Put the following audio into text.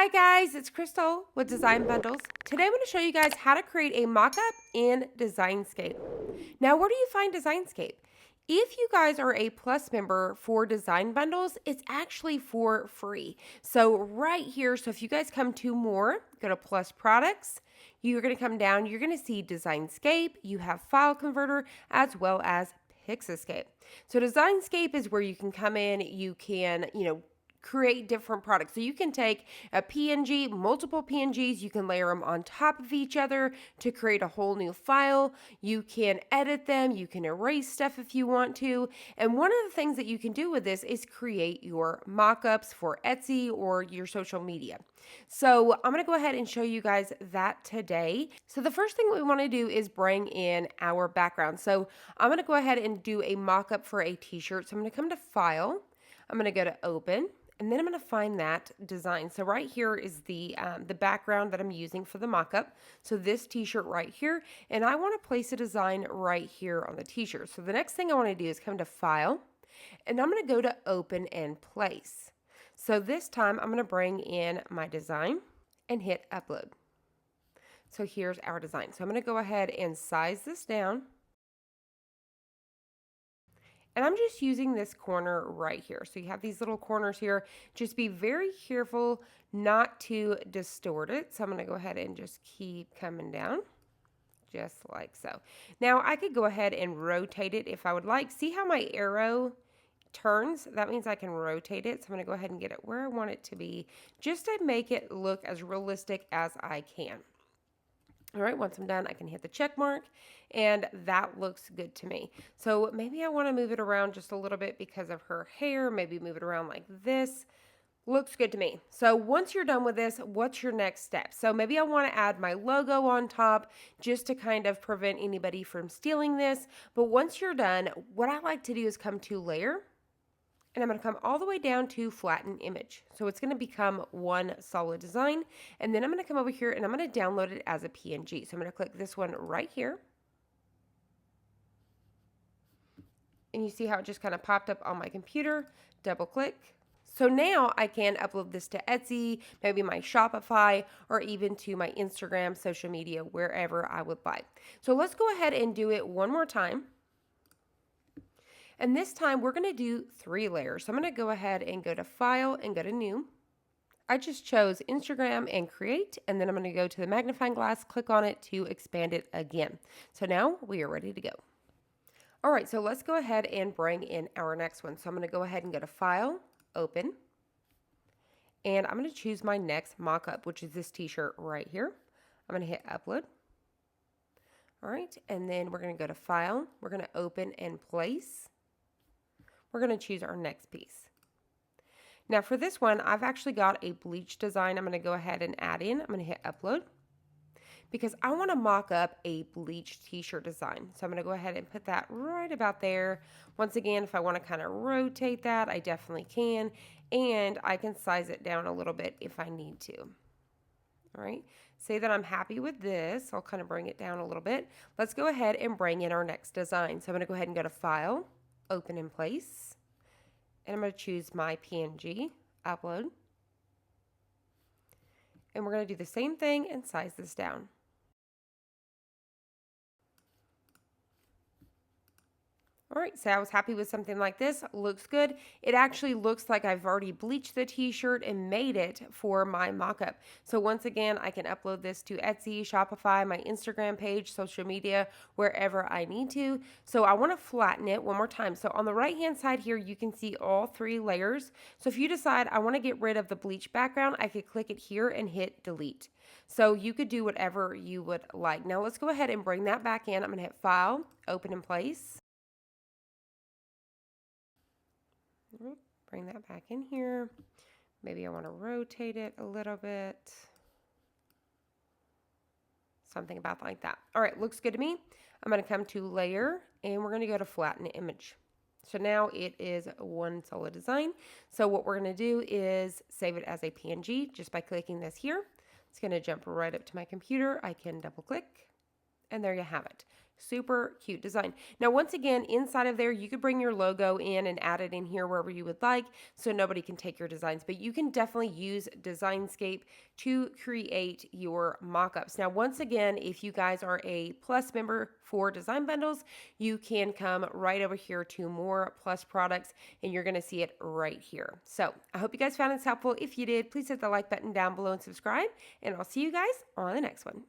Hi guys, it's Crystal with Design Bundles. Today I'm going to show you guys how to create a mockup in DesignScape. Now, where do you find DesignScape? If you guys are a Plus member for Design Bundles, it's actually for free. So right here, so if you guys come to more, go to Plus Products, you're going to come down, you're going to see DesignScape, you have File Converter, as well as Pixescape. So DesignScape is where you can come in, you can, create different products. So you can take a PNG, multiple PNGs, you can layer them on top of each other to create a whole new file. You can edit them, you can erase stuff if you want to. And one of the things that you can do with this is create your mockups for Etsy or your social media. So I'm going to go ahead and show you guys that today. So the first thing we want to do is bring in our background. So I'm going to go ahead and do a mockup for a t-shirt. So I'm going to come to File, I'm going to go to Open, and then I'm going to find that design. So right here is the background that I'm using for the mockup. So this t-shirt right here, and I want to place a design right here on the t-shirt. So the next thing I want to do is come to File, and I'm going to go to Open and Place. So this time I'm going to bring in my design and hit Upload. So here's our design. So I'm going to go ahead and size this down. And I'm just using this corner right here. So you have these little corners here. Just be very careful not to distort it. So I'm going to go ahead and just keep coming down, just like so. Now I could go ahead and rotate it if I would like. See how my arrow turns? That means I can rotate it. So I'm going to go ahead and get it where I want it to be, just to make it look as realistic as I can. All right, once I'm done, I can hit the check mark, and that looks good to me. So maybe I want to move it around just a little bit because of her hair. Maybe move it around like this. Looks good to me. So once you're done with this, what's your next step? So maybe I want to add my logo on top just to kind of prevent anybody from stealing this. But once you're done, what I like to do is come to Layer, and I'm going to come all the way down to Flatten Image. So it's going to become one solid design. And then I'm going to come over here and I'm going to download it as a PNG. So I'm going to click this one right here. And you see how it just kind of popped up on my computer. Double click. So now I can upload this to Etsy, maybe my Shopify, or even to my Instagram, social media, wherever I would like. So let's go ahead and do it one more time. And this time we're going to do 3 layers. So I'm going to go ahead and go to File and go to New. I just chose Instagram and Create, and then I'm going to go to the magnifying glass, click on it to expand it again. So now we are ready to go. All right, so let's go ahead and bring in our next one. So I'm going to go ahead and go to File, Open, and I'm going to choose my next mockup, which is this t-shirt right here. I'm going to hit Upload. All right, and then we're going to go to File. We're going to Open and Place. We're going to choose our next piece. Now for this one, I've actually got a bleach design I'm going to go ahead and add in. I'm going to hit Upload because I want to mock up a bleach t-shirt design. So I'm going to go ahead and put that right about there. Once again, if I want to kind of rotate that, I definitely can. And I can size it down a little bit if I need to. All right, say that I'm happy with this. I'll kind of bring it down a little bit. Let's go ahead and bring in our next design. So I'm going to go ahead and go to File, Open and Place, and I'm going to choose my PNG, Upload, and we're going to do the same thing and size this down. All right, so I was happy with something like this. Looks good. It actually looks like I've already bleached the t-shirt and made it for my mockup. So once again, I can upload this to Etsy, Shopify, my Instagram page, social media, wherever I need to. So I want to flatten it one more time. So on the right-hand side here, you can see all 3 layers. So if you decide I want to get rid of the bleach background, I could click it here and hit Delete. So you could do whatever you would like. Now let's go ahead and bring that back in. I'm going to hit File, Open and Place. Bring that back in here. Maybe I want to rotate it a little bit. Something about like that. All right, looks good to me. I'm going to come to Layer, and we're going to go to Flatten Image. So now it is one solid design. So what we're going to do is save it as a PNG just by clicking this here. It's going to jump right up to my computer. I can double click, and there you have it. Super cute design. Now, once again, inside of there, you could bring your logo in and add it in here wherever you would like so nobody can take your designs, but you can definitely use DesignScape to create your mockups. Now, once again, if you guys are a Plus member for Design Bundles, you can come right over here to More Plus Products, and you're going to see it right here. So I hope you guys found this helpful. If you did, please hit the like button down below and subscribe, and I'll see you guys on the next one.